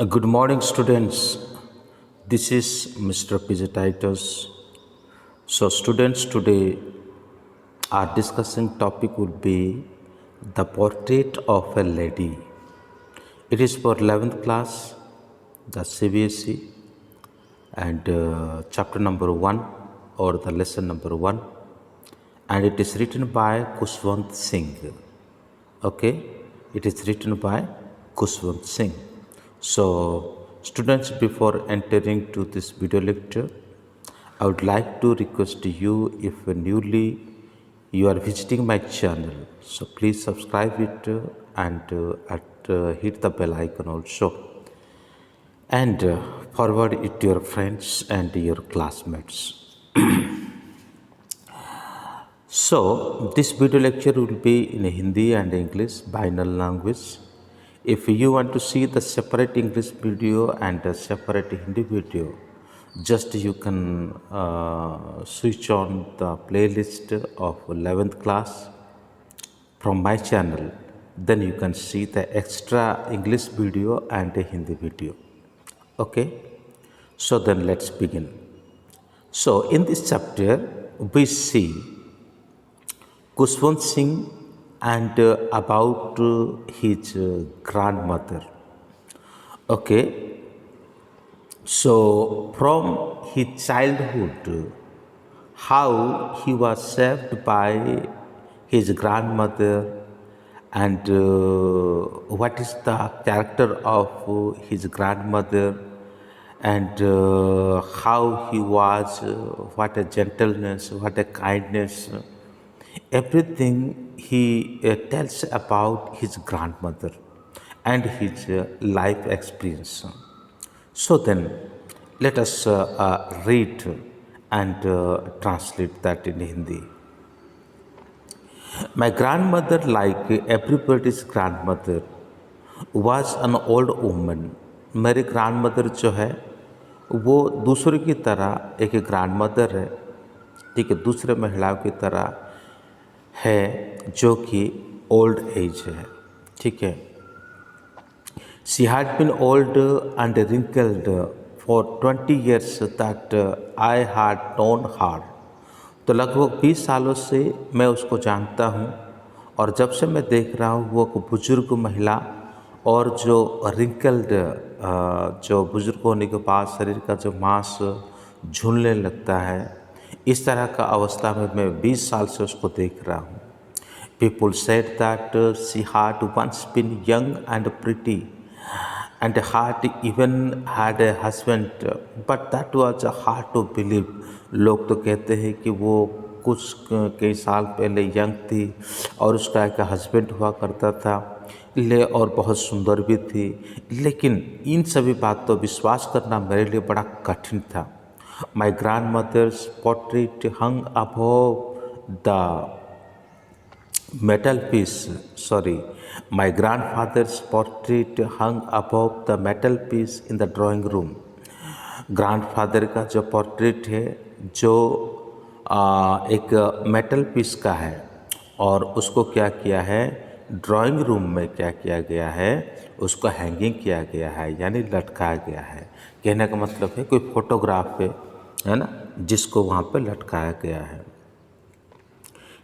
Good morning, students. This is Mr. PJ Titus. So, students, today our discussing topic would be the portrait of a lady. It is for 11th class, the CBSE, and chapter number 1 or the lesson number 1, and it is written by Kushwant Singh. Okay, it is written by Kushwant Singh. So, students, before entering to this video lecture, I would like to request you, if newly you are visiting my channel, so please subscribe it and hit the bell icon also, and forward it to your friends and your classmates. So, this video lecture will be in Hindi and English, binary language. If you want to see the separate English video and a separate Hindi video, just you can switch on the playlist of 11th class from my channel. Then you can see the extra English video and a Hindi video. Okay, so then let's begin. So, in this chapter, we see Kushwant Singh and about his grandmother. Okay, so from his childhood, how he was saved by his grandmother, and what is the character of his grandmother, and how he was, what a gentleness, what a kindness, everything he tells about his grandmother and his life experience. So then, let us read and translate that in Hindi. My grandmother, like everybody's grandmother, was an old woman. मेरी grandmother जो है वो दूसरों की तरह एक grandmother है, ठीक है, दूसरे महिलाओं की तरह है जो कि ओल्ड एज है, ठीक है. She had been old and wrinkled for 20 years that I had known her. तो लगभग 20 सालों से मैं उसको जानता हूँ, और जब से मैं देख रहा हूँ वो बुजुर्ग महिला, और जो रिंकल्ड, जो बुजुर्ग होने के बाद शरीर का जो मांस झूलने लगता है, इस तरह का अवस्था में मैं 20 साल से उसको देख रहा हूँ. People said that she had once been young and pretty and had even had a husband, but that was hard to believe. लोग तो कहते हैं कि वो कुछ कई साल पहले यंग थी और उसका एक हस्बैंड हुआ करता था, और बहुत सुंदर भी थी, लेकिन इन सभी बात तो विश्वास करना मेरे लिए बड़ा कठिन था. My grandmother's portrait hung above the my grandfather's portrait hung above the mantelpiece in the drawing room. Grandfather का जो पोर्ट्रेट है जो एक मेटल पीस का है, और उसको क्या किया है, ड्राइंग रूम में क्या किया गया है, उसको हैंगिंग किया गया है, यानी लटकाया गया है. कहने का मतलब है कोई फोटोग्राफ है ना, जिसको वहाँ पे लटकाया गया है.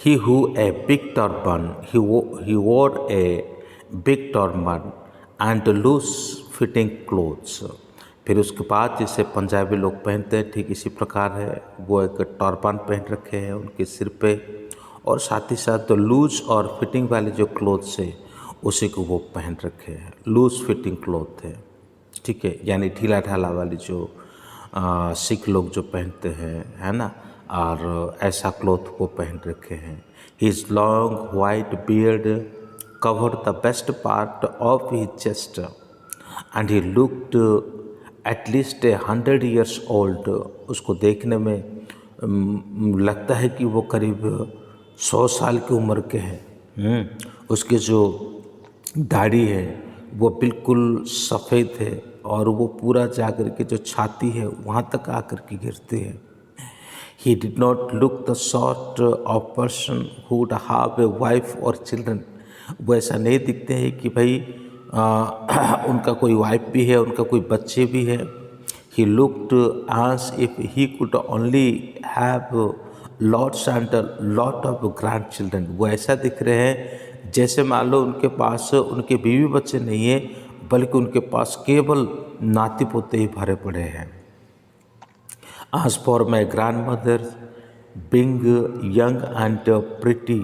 He wore a big turban. He wore a big turban and loose-fitting clothes. फिर उसके बाद जिसे पंजाबी लोग पहनते हैं, ठीक इसी प्रकार है, वो एक टर्बान पहन रखे हैं उनके सिर पे, और साथ ही साथ तो लूज और फिटिंग वाले जो क्लोथ्स है उसी को वो पहन रखे हैं. लूज फिटिंग क्लोथ है, ठीक है, यानी ढीला ढाला वाली जो सिख लोग जो पहनते हैं, है ना, और ऐसा क्लोथ को पहन रखे हैं. His long white beard covered the best part of his chest and he looked at least 100 years old. उसको देखने में लगता है कि वो करीब 100 साल की उम्र के हैं. उसकी जो दाढ़ी है वो बिल्कुल सफ़ेद है, और वो पूरा जाकर के जो छाती है वहाँ तक आकर के गिरती है. He did not look the sort of person who would have a wife or children. वो ऐसा नहीं दिखते हैं कि भाई उनका कोई वाइफ भी है, उनका कोई बच्चे भी है। He looked as if he could only have lots and lot of grandchildren। वो ऐसा दिख रहे हैं जैसे मान लो उनके पास उनके बीवी बच्चे नहीं है, बल्कि उनके पास केवल नाती पोते ही भरे पड़े हैं। As for my grandmother, being young and pretty,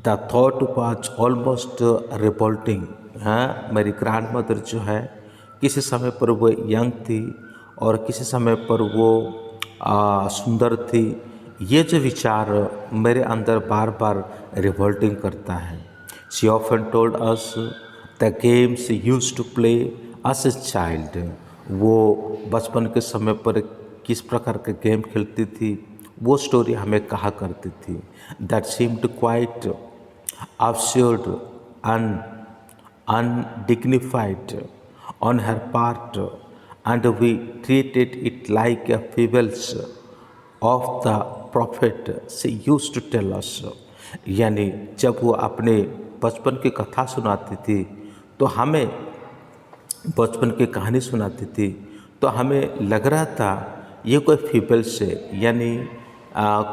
the thought was almost revolting। हाँ, मेरी ग्रैंड मदर जो है किसी समय पर वो यंग थी और किसी समय पर वो सुंदर थी। ये जो विचार मेरे अंदर बार बार रिवोल्टिंग करता है। She often told us the games used to play as a child. वो बचपन के समय पर किस प्रकार के गेम खेलती थी वो स्टोरी हमें कहा करती थी। That seemed quite absurd and undignified on her part, and we treated it like a fables of the prophet she used to tell us। यानी जब वो अपने बचपन की कथा सुनाती थी तो हमें बचपन की कहानी सुनाती थी तो हमें लग रहा था ये कोई फीबल्स है, यानी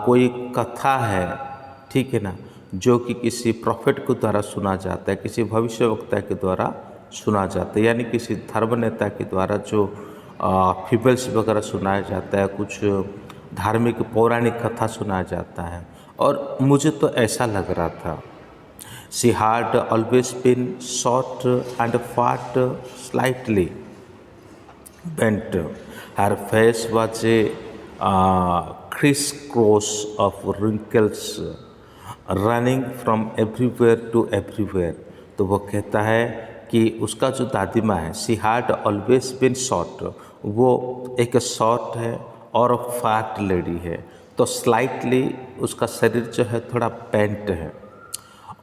कोई कथा है, ठीक है ना, जो कि किसी प्रॉफिट के द्वारा सुना जाता है, किसी भविष्यवक्ता के द्वारा सुना जाता है, यानी किसी धर्म नेता के द्वारा जो फीबल्स वगैरह सुनाया जाता है, कुछ धार्मिक पौराणिक कथा सुनाया जाता है। और मुझे तो ऐसा लग रहा था। She had always been short and fat, slightly bent। Her face was a crisscross of wrinkles running from everywhere to everywhere। तो वो कहता है कि उसका जो दादी माँ है, she had always been short, वो एक शॉर्ट है और फैट लेडी है। तो स्लाइटली उसका शरीर जो है थोड़ा पेंट है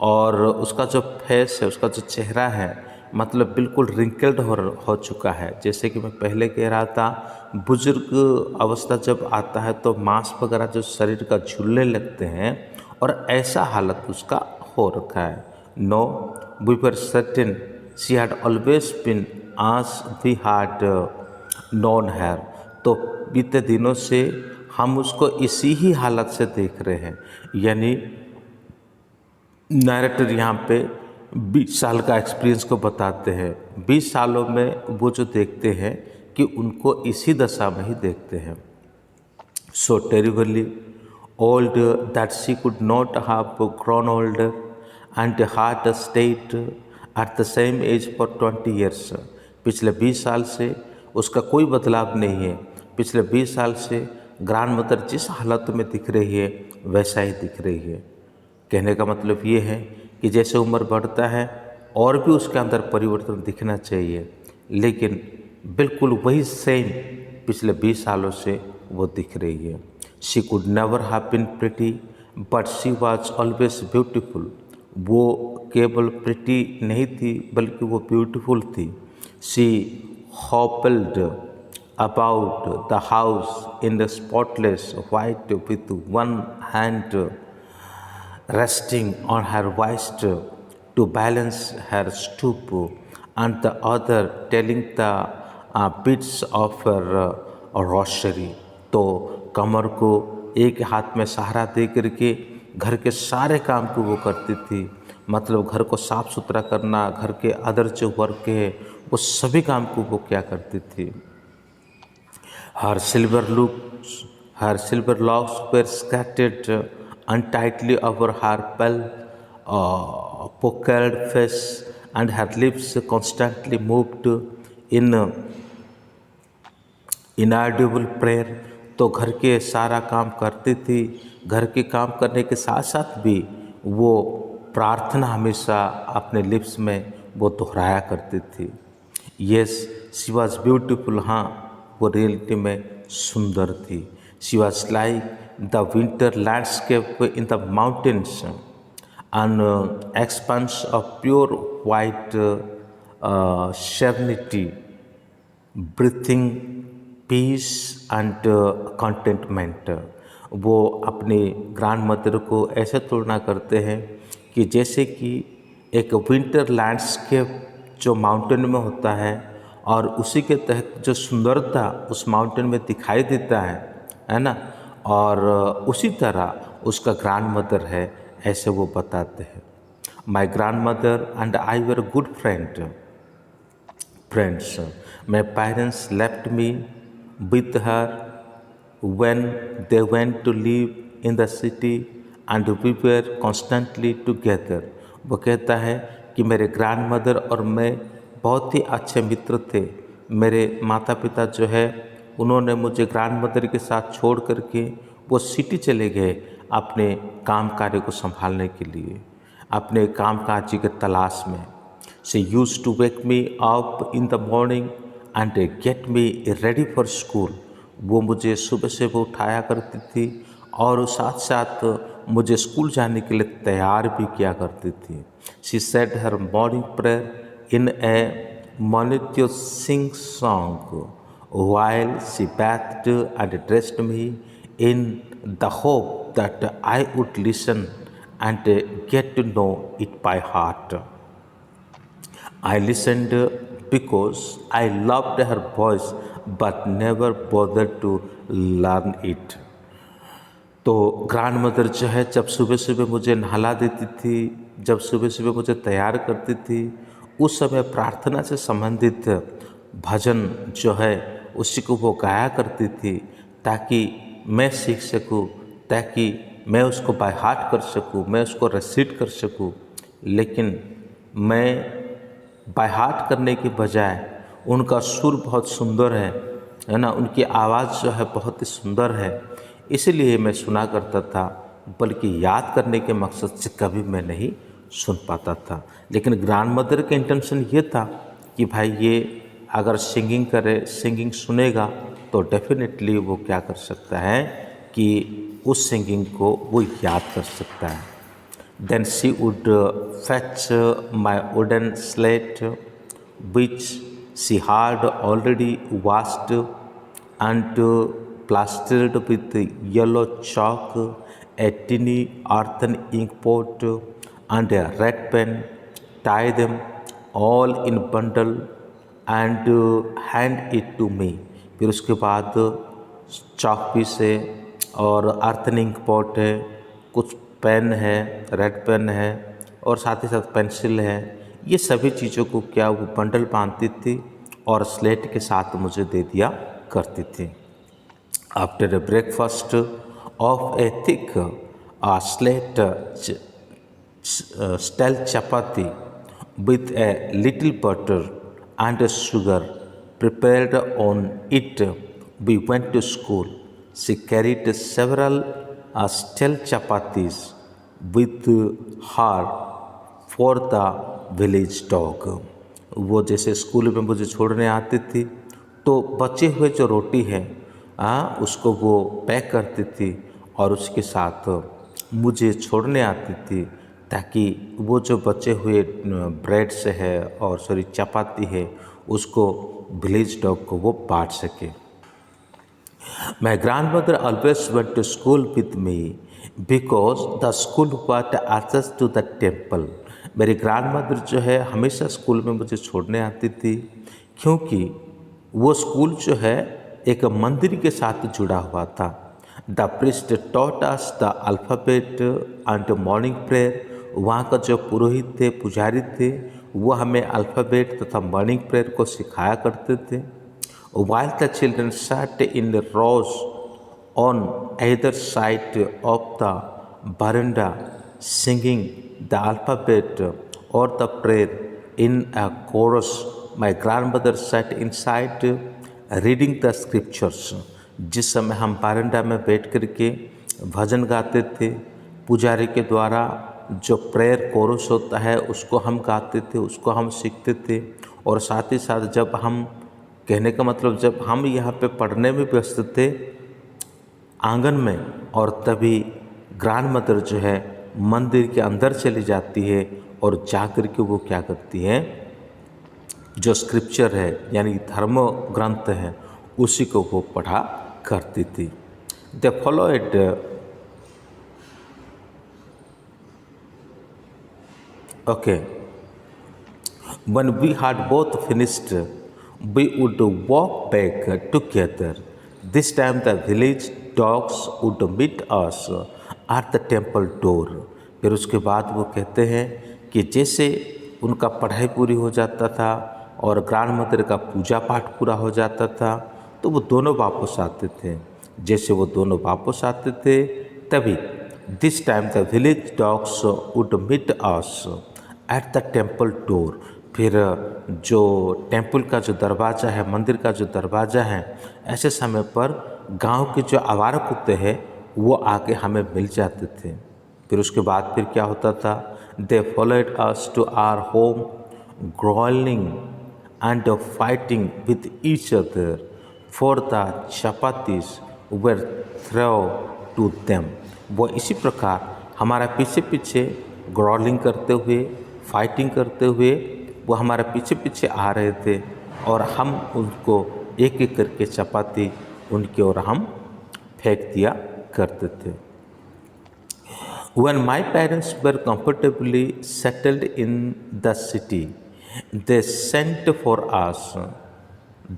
और उसका जो फेस है, उसका जो चेहरा है, मतलब बिल्कुल रिंकल्ड हो चुका है। जैसे कि मैं पहले कह रहा था, बुजुर्ग अवस्था जब आता है तो मांस वगैरह जो शरीर का झूलने लगते हैं, और ऐसा हालत उसका हो रखा है। No we were certain she had always been as we had known हर। तो बीते दिनों से हम उसको इसी ही हालत से देख रहे हैं। यानी नैरेटर यहाँ पे 20 साल का एक्सपीरियंस को बताते हैं। 20 सालों में वो जो देखते हैं कि उनको इसी दशा में ही देखते हैं। So terribly old that she could not have grown older and heart state at the same age for 20 years. पिछले 20 साल से उसका कोई बदलाव नहीं है। पिछले 20 साल से ग्रैंड मदर जिस हालत में दिख रही है वैसा ही दिख रही है। कहने का मतलब ये है कि जैसे उम्र बढ़ता है और भी उसके अंदर परिवर्तन दिखना चाहिए, लेकिन बिल्कुल वही सेम पिछले 20 सालों से वो दिख रही है। She could never have been pretty but she was always beautiful. वो केवल प्रिटी नहीं थी बल्कि वो ब्यूटीफुल थी। She hobbled about the house in the spotless white with one hand resting on her waist to balance her stoop and the other telling the bits of her rosary। तो कमर को एक हाथ में सहारा दे करके घर के सारे काम को वो करती थी। मतलब घर को साफ सुथरा करना, घर के अदर जो वर्क है वो सभी काम को वो क्या करती थी। Her silver locks were scattered untidily over her pale, puckered face, and her lips constantly moved in inaudible prayer। तो घर के सारा काम करती थी, घर के काम करने के साथ साथ भी वो प्रार्थना हमेशा अपने लिप्स में वो दोहराया करती थी। Yes she was beautiful. हाँ, वो रियलिटी में सुंदर थी। She was like the winter landscape in the mountains an expanse of pure white serenity breathing peace and contentment. वो अपने ग्रैंड मदर को ऐसे तुलना करते हैं कि जैसे कि एक विंटर लैंडस्केप जो माउंटेन में होता है और उसी के तहत जो सुंदरता उस माउंटेन में दिखाई देता है ना। और उसी तरह उसका ग्रैंड मदर है, ऐसे वो बताते हैं। My grand mother and I were good friends. My parents left me with her when they went to live in the city and we were constantly together। वो कहता है कि मेरे ग्रैंड मदर और मैं बहुत ही अच्छे मित्र थे। मेरे माता पिता जो है उन्होंने मुझे ग्रैंड मदर के साथ छोड़ करके वो सिटी चले गए अपने काम कार्य को संभालने के लिए, अपने काम काज की तलाश में। She used to wake me up in the morning and get me ready for school। वो मुझे सुबह सुबह उठाया करती थी और साथ साथ मुझे स्कूल जाने के लिए तैयार भी किया करती थी। She said her morning prayer in a monotonous sing song while she bathed and dressed me in the hope that I would listen and get to know it by heart। I listened because I loved her voice but never bothered to learn it। तो grand mother जो है जब सुबह सुबह मुझे नहला देती थी, जब सुबह सुबह मुझे तैयार करती थी, उस समय प्रार्थना से संबंधित भजन जो है उसी को वो गाया करती थी ताकि मैं सीख सकूं, ताकि मैं उसको बाय हार्ट कर सकूं, मैं उसको रेसिट कर सकूं। लेकिन मैं बाय हार्ट करने के बजाय उनका सुर बहुत सुंदर है ना, उनकी आवाज़ जो है बहुत ही सुंदर है, इसलिए मैं सुना करता था, बल्कि याद करने के मकसद से कभी मैं नहीं सुन पाता था। लेकिन ग्रैंड मदर का इंटेंशन ये था कि भाई ये अगर सिंगिंग करे, सिंगिंग सुनेगा तो डेफिनेटली वो क्या कर सकता है कि उस सिंगिंग को वो याद कर सकता है। Then she would fetch my wooden slate which she had already washed and plastered with yellow chalk, a tiny earthen ink pot and a red pen, tie them all in bundle and hand it to me। फिर उसके बाद chalk piece है और earthen ink pot है, कुछ pen है, red pen है और साथ ही साथ पेंसिल है। ये सभी चीज़ों को क्या वो बंडल बांधती थी और स्लेट के साथ मुझे दे दिया करती थी। After a breakfast of a thick slate stale chapati with a little butter and sugar prepared on it, we went to school। She carried several stale chapatis with her for the village dog। वो जैसे school में मुझे छोड़ने आती थी तो बचे हुए जो रोटी है उसको वो पैक करती थी और उसके साथ मुझे छोड़ने आती थी ताकि वो जो बचे हुए ब्रेड से है और चपाती है उसको विलेज डॉग को वो बांट सके। My grandmother always went to school with me because the school was attached to the temple. मेरी ग्रैंड मदर जो है हमेशा स्कूल में मुझे छोड़ने आती थी क्योंकि वो स्कूल जो है एक मंदिर के साथ जुड़ा हुआ था। The priest taught us the alphabet and morning prayer. वहाँ का जो पुरोहित थे, पुजारी थे, वो हमें अल्फ़ाबेट तथा मॉर्निंग प्रेयर को सिखाया करते थे। While the children sat in the rows on either side of the veranda singing the alphabet or the prayer in a chorus, my grandmother sat inside reading the scriptures। जिस समय हम बारंडा में बैठ कर के भजन गाते थे, पुजारी के द्वारा जो प्रेयर कोरस होता है उसको हम गाते थे, उसको हम सीखते थे। और साथ ही साथ जब हम कहने का मतलब जब हम यहाँ पे पढ़ने में व्यस्त थे आंगन में, और तभी ग्रैंड मदर जो है मंदिर के अंदर चली जाती है और जा कर के वो क्या करती है, जो स्क्रिप्चर है यानी धर्म ग्रंथ है उसी को वो पढ़ा करती थी। They followed When we had both finished, we would walk back together. This time the village dogs would meet us at the temple door. फिर उसके बाद वो कहते हैं कि जैसे उनका पढ़ाई पूरी हो जाता था और ग्रैंड मदर का पूजा पाठ पूरा हो जाता था तो वो दोनों वापस आते थे। जैसे वो दोनों वापस आते थे तभी this time the village dogs would meet us at the temple door. फिर जो टेम्पल का जो दरवाज़ा है, मंदिर का जो दरवाज़ा है, ऐसे समय पर गांव के जो आवारा कुत्ते हैं वो आके हमें मिल जाते थे। फिर उसके बाद फिर क्या होता था, they followed us to our home growling and fighting with each other for the chapatis were throw to them. वो इसी प्रकार हमारा पीछे पीछे ग्रोलिंग करते हुए, फाइटिंग करते हुए वो हमारे पीछे पीछे आ रहे थे और हम उनको एक एक करके चपाती उनकी ओर हम फेंक दिया करते थे। When my parents were comfortably settled in the city, they sent for us.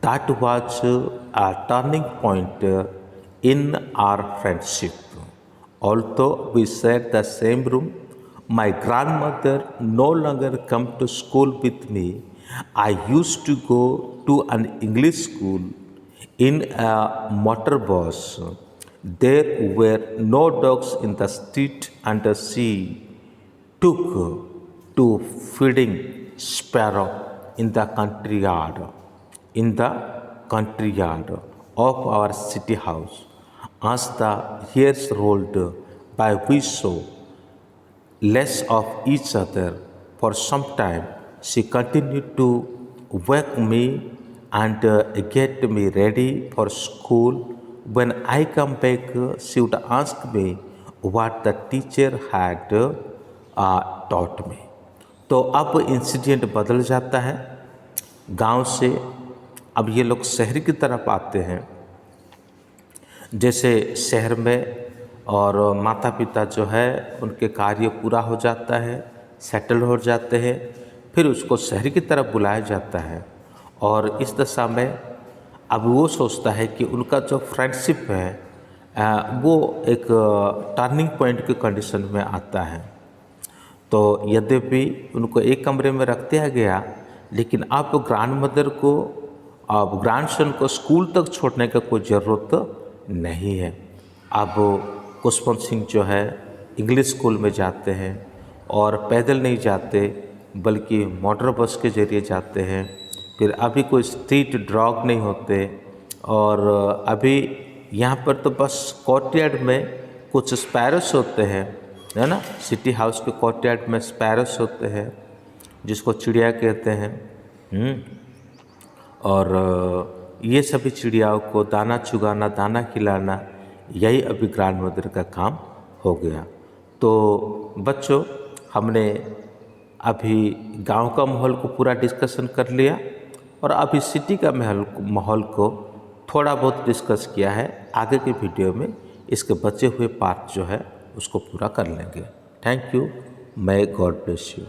That was a turning point in our friendship. Although we shared the same room, my grandmother no longer come to school with me. I used to go to an English school in a motor bus. There were no dogs in the street and she took to feeding sparrow in the country yard of our city house. As the years rolled by, we saw less of each other for some time. She continued to wake me and get me ready for school. When I come back, she would ask me what the teacher had taught me. तो अब incident बदल जाता है। गांव से अब ये लोग शहर की तरफ आते हैं। जैसे शहर में और माता पिता जो है उनके कार्य पूरा हो जाता है, सेटल हो जाते हैं, फिर उसको शहर की तरफ बुलाया जाता है और इस दशा में अब वो सोचता है कि उनका जो फ्रेंडशिप है वो एक टर्निंग पॉइंट की कंडीशन में आता है। तो यद्यपि उनको एक कमरे में रख दिया गया, लेकिन अब ग्रैंड मदर को, अब ग्रैंडसन को स्कूल तक छोड़ने का कोई ज़रूरत नहीं है। अब पुष्पवंत सिंह जो है इंग्लिश स्कूल में जाते हैं और पैदल नहीं जाते बल्कि मोटर बस के ज़रिए जाते हैं। फिर अभी कोई स्ट्रीट डॉग नहीं होते और अभी यहाँ पर तो बस कोर्टयार्ड में कुछ स्पैरोस होते हैं, है ना। सिटी हाउस के कोर्टयार्ड में स्पैरोस होते हैं जिसको चिड़िया कहते हैं। और ये सभी चिड़ियाओं को दाना चुगाना, दाना खिलाना, यही अभी ग्रैंड मदर का काम हो गया। तो बच्चों, हमने अभी गांव का माहौल को पूरा डिस्कशन कर लिया और अभी सिटी का माहौल को थोड़ा बहुत डिस्कस किया है। आगे के वीडियो में इसके बचे हुए पार्ट जो है उसको पूरा कर लेंगे। Thank you. may God bless you।